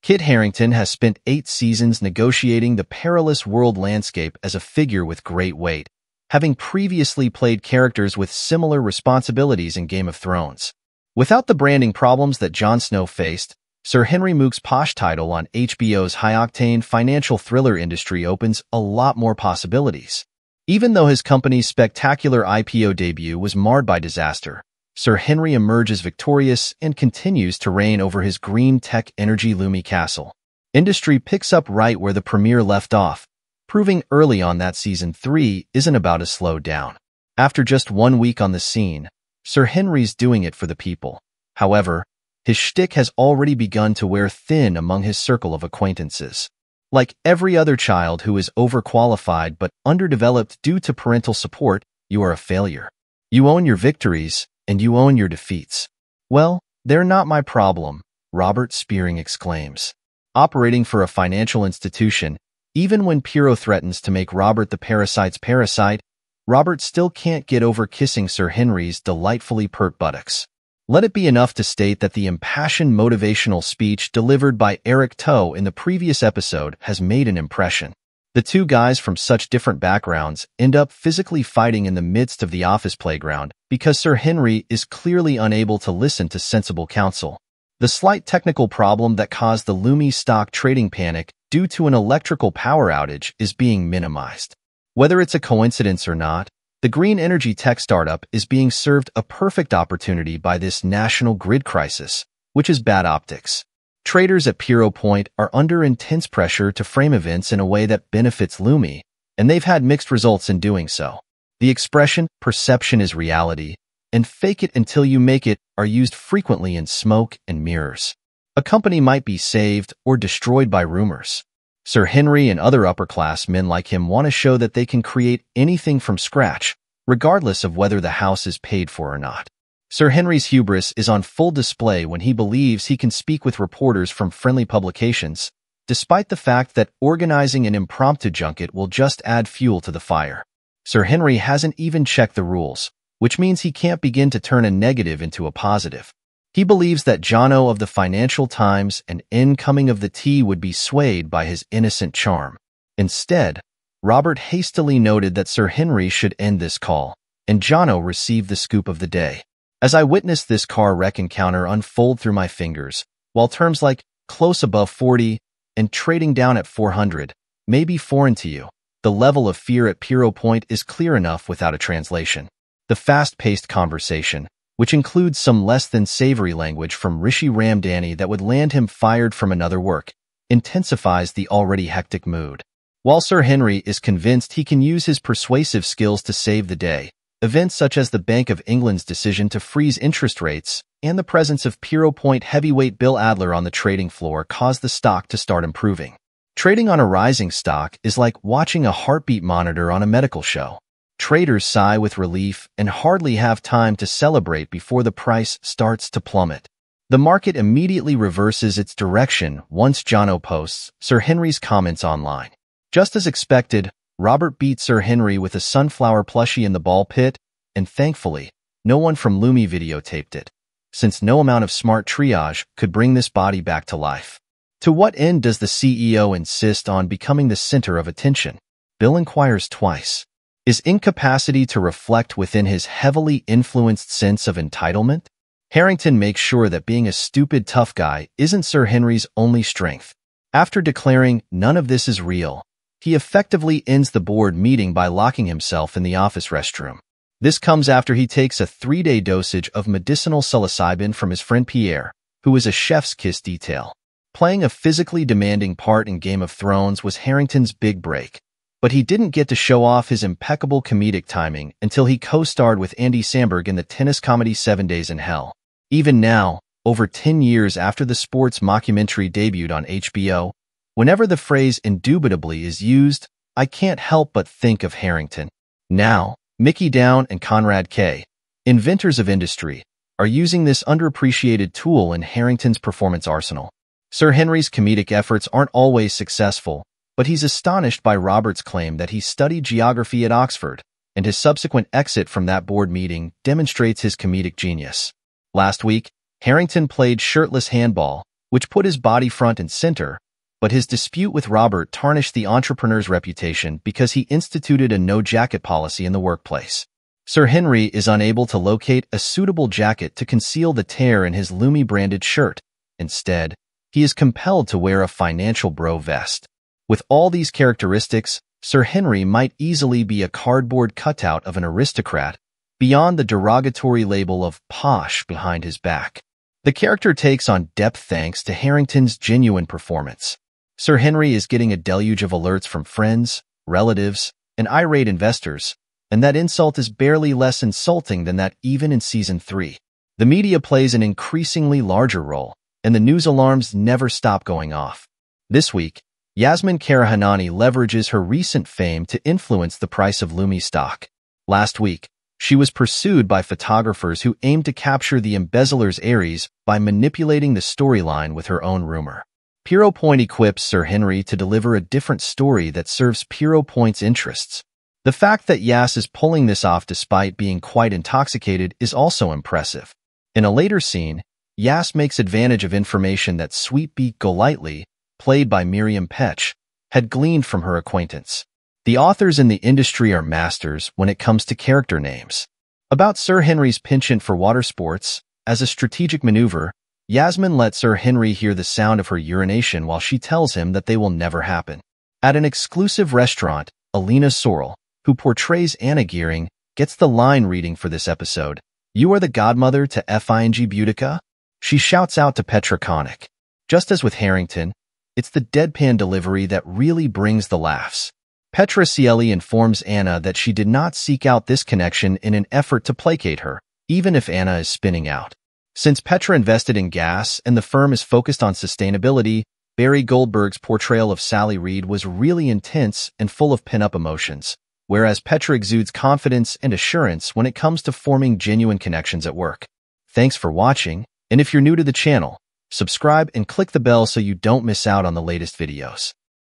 Kit Harington has spent 8 seasons negotiating the perilous world landscape as a figure with great weight, having previously played characters with similar responsibilities in Game of Thrones. Without the branding problems that Jon Snow faced, Sir Henry Muck's posh title on HBO's high-octane financial thriller industry opens a lot more possibilities. Even though his company's spectacular IPO debut was marred by disaster, Sir Henry emerges victorious and continues to reign over his green tech energy Lumi castle. Industry picks up right where the premiere left off, proving early on that Season 3 isn't about to slow down. After just 1 week on the scene, Sir Henry's doing it for the people. However, his shtick has already begun to wear thin among his circle of acquaintances. Like every other child who is overqualified but underdeveloped due to parental support, you are a failure. You own your victories, and you own your defeats. Well, they're not my problem, Robert Spearing exclaims. Operating for a financial institution, even when Piro threatens to make Robert the parasite's parasite, Robert still can't get over kissing Sir Henry's delightfully pert buttocks. Let it be enough to state that the impassioned motivational speech delivered by Eric Toe in the previous episode has made an impression. The two guys from such different backgrounds end up physically fighting in the midst of the office playground because Sir Henry is clearly unable to listen to sensible counsel. The slight technical problem that caused the Lumi stock trading panic due to an electrical power outage is being minimized. Whether it's a coincidence or not, the green energy tech startup is being served a perfect opportunity by this national grid crisis, which is bad optics. Traders at Piro Point are under intense pressure to frame events in a way that benefits Lumi, and they've had mixed results in doing so. The expression, "perception is reality," and "fake it until you make it" are used frequently in smoke and mirrors. A company might be saved or destroyed by rumors. Sir Henry and other upper-class men like him want to show that they can create anything from scratch, regardless of whether the house is paid for or not. Sir Henry's hubris is on full display when he believes he can speak with reporters from friendly publications, despite the fact that organizing an impromptu junket will just add fuel to the fire. Sir Henry hasn't even checked the rules, which means he can't begin to turn a negative into a positive. He believes that Jono of the Financial Times and incoming of the tea would be swayed by his innocent charm. Instead, Robert hastily noted that Sir Henry should end this call, and Jono received the scoop of the day. As I witnessed this car wreck encounter unfold through my fingers, while terms like close above 40 and trading down at 400 may be foreign to you, the level of fear at Piro Point is clear enough without a translation. The fast-paced conversation, which includes some less than savory language from Rishi Ramdani that would land him fired from another work, intensifies the already hectic mood. While Sir Henry is convinced he can use his persuasive skills to save the day, events such as the Bank of England's decision to freeze interest rates and the presence of Piro Point heavyweight Bill Adler on the trading floor cause the stock to start improving. Trading on a rising stock is like watching a heartbeat monitor on a medical show. Traders sigh with relief and hardly have time to celebrate before the price starts to plummet. The market immediately reverses its direction once Jono posts Sir Henry's comments online. Just as expected, Robert beat Sir Henry with a sunflower plushie in the ball pit, and thankfully, no one from Lumi videotaped it, since no amount of smart triage could bring this body back to life. To what end does the CEO insist on becoming the center of attention? Bill inquires twice. Is incapacity to reflect within his heavily influenced sense of entitlement? Harington makes sure that being a stupid tough guy isn't Sir Henry's only strength. After declaring none of this is real, he effectively ends the board meeting by locking himself in the office restroom. This comes after he takes a 3-day dosage of medicinal psilocybin from his friend Pierre, who is a chef's kiss detail. Playing a physically demanding part in Game of Thrones was Harington's big break, but he didn't get to show off his impeccable comedic timing until he co-starred with Andy Samberg in the tennis comedy 7 Days in Hell. Even now, over 10 years after the sports mockumentary debuted on HBO, whenever the phrase indubitably is used, I can't help but think of Harington. Now, Mickey Down and Conrad K., inventors of industry, are using this underappreciated tool in Harington's performance arsenal. Sir Henry's comedic efforts aren't always successful, but he's astonished by Robert's claim that he studied geography at Oxford, and his subsequent exit from that board meeting demonstrates his comedic genius. Last week, Harington played shirtless handball, which put his body front and center, but his dispute with Robert tarnished the entrepreneur's reputation because he instituted a no-jacket policy in the workplace. Sir Henry is unable to locate a suitable jacket to conceal the tear in his Lumi-branded shirt. Instead, he is compelled to wear a financial bro vest. With all these characteristics, Sir Henry might easily be a cardboard cutout of an aristocrat, beyond the derogatory label of posh behind his back. The character takes on depth thanks to Harington's genuine performance. Sir Henry is getting a deluge of alerts from friends, relatives, and irate investors, and that insult is barely less insulting than that even in Season 3. The media plays an increasingly larger role, and the news alarms never stop going off. This week, Yasmin Karahanani leverages her recent fame to influence the price of Lumi stock. Last week, she was pursued by photographers who aimed to capture the embezzler's Aries by manipulating the storyline with her own rumor. Piro Point equips Sir Henry to deliver a different story that serves Piro Point's interests. The fact that Yas is pulling this off despite being quite intoxicated is also impressive. In a later scene, Yas makes advantage of information that Sweetbeak Golightly, played by Miriam Petch, had gleaned from her acquaintance. The authors in the industry are masters when it comes to character names. About Sir Henry's penchant for water sports, as a strategic maneuver, Yasmin lets Sir Henry hear the sound of her urination while she tells him that they will never happen. At an exclusive restaurant, Alina Sorrell, who portrays Anna Gearing, gets the line reading for this episode. "You are the godmother to high-octane." She shouts out to Petra Connick. Just as with Harington, it's the deadpan delivery that really brings the laughs. Petra Cieli informs Anna that she did not seek out this connection in an effort to placate her, even if Anna is spinning out. Since Petra invested in gas and the firm is focused on sustainability, Barry Goldberg's portrayal of Sally Reed was really intense and full of pin-up emotions, whereas Petra exudes confidence and assurance when it comes to forming genuine connections at work. Thanks for watching, and if you're new to the channel, subscribe and click the bell so you don't miss out on the latest videos.